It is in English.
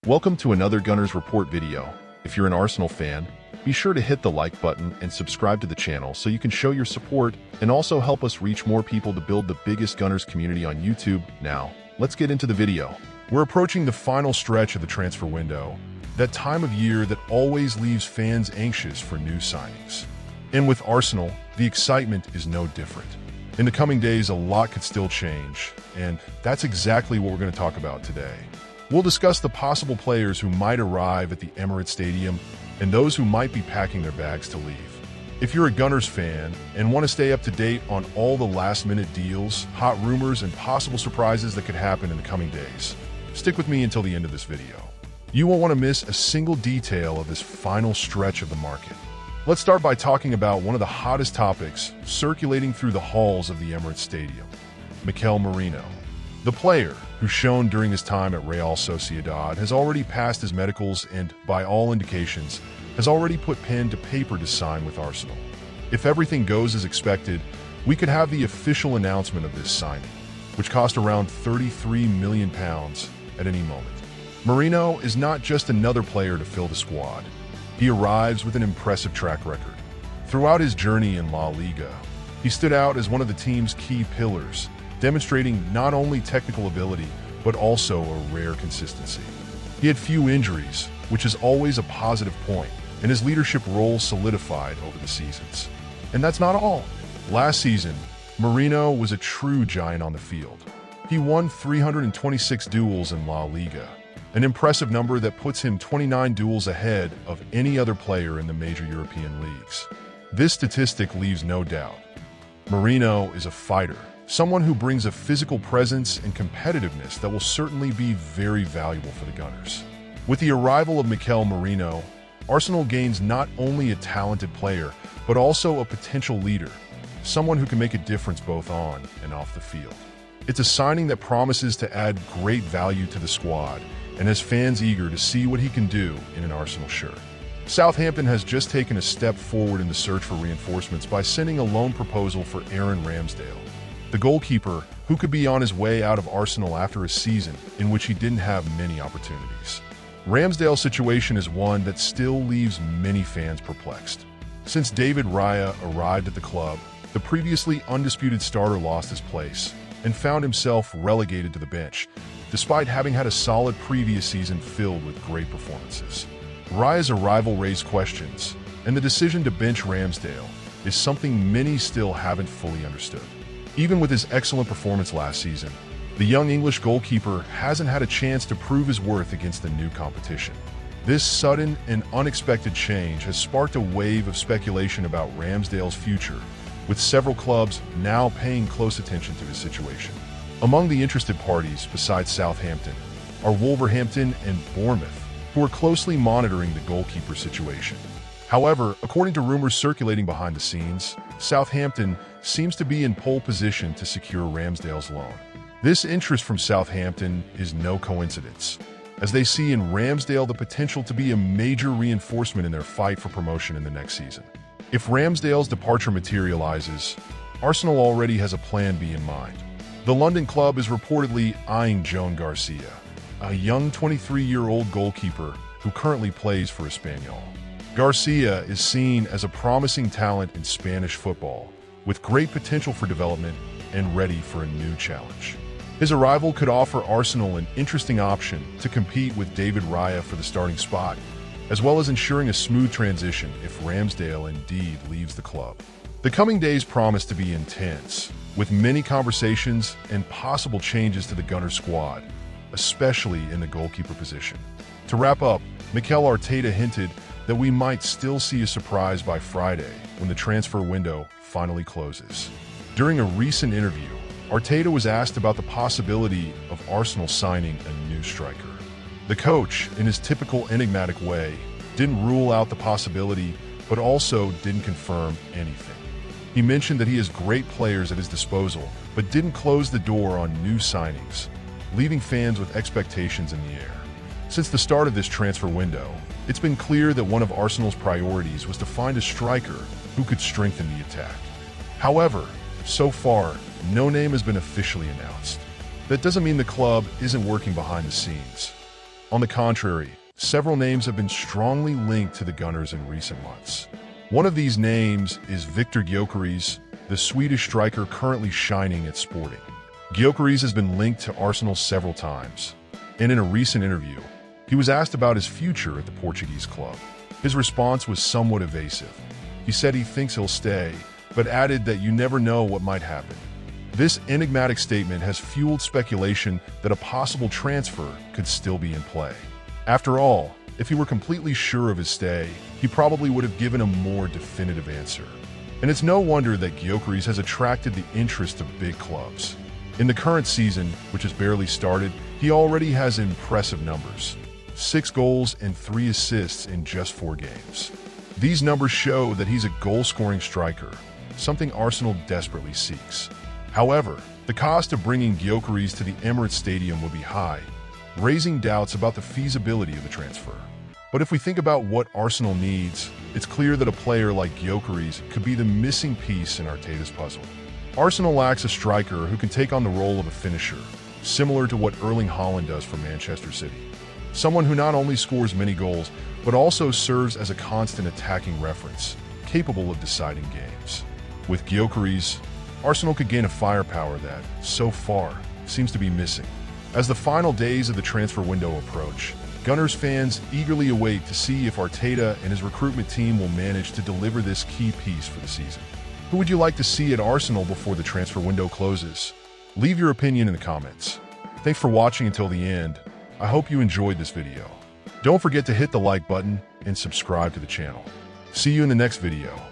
Welcome to another Gunners Report video. If you're an Arsenal fan, be sure to hit the like button and subscribe to the channel so you can show your support and also help us reach more people to build the biggest Gunners community on YouTube. Now, let's get into the video. We're approaching the final stretch of the transfer window, that time of year that always leaves fans anxious for new signings. And with Arsenal, the excitement is no different. In the coming days, a lot could still change, and that's exactly what we're going to talk about today. We'll discuss the possible players who might arrive at the Emirates Stadium and those who might be packing their bags to leave. If you're a Gunners fan and want to stay up to date on all the last-minute deals, hot rumors, and possible surprises that could happen in the coming days, stick with me until the end of this video. You won't want to miss a single detail of this final stretch of the market. Let's start by talking about one of the hottest topics circulating through the halls of the Emirates Stadium, Mikel Merino. The player, who shone during his time at Real Sociedad, has already passed his medicals and, by all indications, has already put pen to paper to sign with Arsenal. If everything goes as expected, we could have the official announcement of this signing, which cost around £33 million at any moment. Merino is not just another player to fill the squad. He arrives with an impressive track record. Throughout his journey in La Liga, he stood out as one of the team's key pillars, demonstrating not only technical ability, but also a rare consistency. He had few injuries, which is always a positive point, and his leadership role solidified over the seasons. And that's not all. Last season, Merino was a true giant on the field. He won 326 duels in La Liga, an impressive number that puts him 29 duels ahead of any other player in the major European leagues. This statistic leaves no doubt. Merino is a fighter, someone who brings a physical presence and competitiveness that will certainly be very valuable for the Gunners. With the arrival of Mikel Merino, Arsenal gains not only a talented player, but also a potential leader, someone who can make a difference both on and off the field. It's a signing that promises to add great value to the squad and has fans eager to see what he can do in an Arsenal shirt. Southampton has just taken a step forward in the search for reinforcements by sending a loan proposal for Aaron Ramsdale, the goalkeeper who could be on his way out of Arsenal after a season in which he didn't have many opportunities. Ramsdale's situation is one that still leaves many fans perplexed. Since David Raya arrived at the club, the previously undisputed starter lost his place and found himself relegated to the bench, despite having had a solid previous season filled with great performances. Raya's arrival raised questions, and the decision to bench Ramsdale is something many still haven't fully understood. Even with his excellent performance last season, the young English goalkeeper hasn't had a chance to prove his worth against the new competition. This sudden and unexpected change has sparked a wave of speculation about Ramsdale's future, with several clubs now paying close attention to his situation. Among the interested parties, besides Southampton, are Wolverhampton and Bournemouth, who are closely monitoring the goalkeeper situation. However, according to rumors circulating behind the scenes, Southampton seems to be in pole position to secure Ramsdale's loan. This interest from Southampton is no coincidence, as they see in Ramsdale the potential to be a major reinforcement in their fight for promotion in the next season. If Ramsdale's departure materializes, Arsenal already has a plan B in mind. The London club is reportedly eyeing Joan Garcia, a young 23-year-old goalkeeper who currently plays for Espanyol. Garcia is seen as a promising talent in Spanish football, with great potential for development and ready for a new challenge. His arrival could offer Arsenal an interesting option to compete with David Raya for the starting spot, as well as ensuring a smooth transition if Ramsdale indeed leaves the club. The coming days promise to be intense, with many conversations and possible changes to the Gunners squad, especially in the goalkeeper position. To wrap up, Mikel Arteta hinted that we might still see a surprise by Friday when the transfer window finally closes. During a recent interview, Arteta was asked about the possibility of Arsenal signing a new striker. The coach, in his typical enigmatic way, didn't rule out the possibility, but also didn't confirm anything. He mentioned that he has great players at his disposal, but didn't close the door on new signings, leaving fans with expectations in the air. Since the start of this transfer window, it's been clear that one of Arsenal's priorities was to find a striker who could strengthen the attack. However, so far, no name has been officially announced. That doesn't mean the club isn't working behind the scenes. On the contrary, several names have been strongly linked to the Gunners in recent months. One of these names is Viktor Gyökeres, the Swedish striker currently shining at Sporting. Gyökeres has been linked to Arsenal several times, and in a recent interview, he was asked about his future at the Portuguese club. His response was somewhat evasive. He said he thinks he'll stay, but added that you never know what might happen. This enigmatic statement has fueled speculation that a possible transfer could still be in play. After all, if he were completely sure of his stay, he probably would have given a more definitive answer. And it's no wonder that Gyökeres has attracted the interest of big clubs. In the current season, which has barely started, he already has impressive numbers. 6 goals and 3 assists in just 4 games. These numbers show that he's a goal-scoring striker, something Arsenal desperately seeks. However, the cost of bringing Gyökeres to the Emirates Stadium would be high, raising doubts about the feasibility of the transfer. But if we think about what Arsenal needs, it's clear that a player like Gyökeres could be the missing piece in Arteta's puzzle. Arsenal lacks a striker who can take on the role of a finisher, similar to what Erling Haaland does for Manchester City. Someone who not only scores many goals, but also serves as a constant attacking reference, capable of deciding games. With Gyökeres, Arsenal could gain a firepower that, so far, seems to be missing. As the final days of the transfer window approach, Gunners fans eagerly await to see if Arteta and his recruitment team will manage to deliver this key piece for the season. Who would you like to see at Arsenal before the transfer window closes? Leave your opinion in the comments. Thanks for watching until the end. I hope you enjoyed this video. Don't forget to hit the like button and subscribe to the channel. See you in the next video.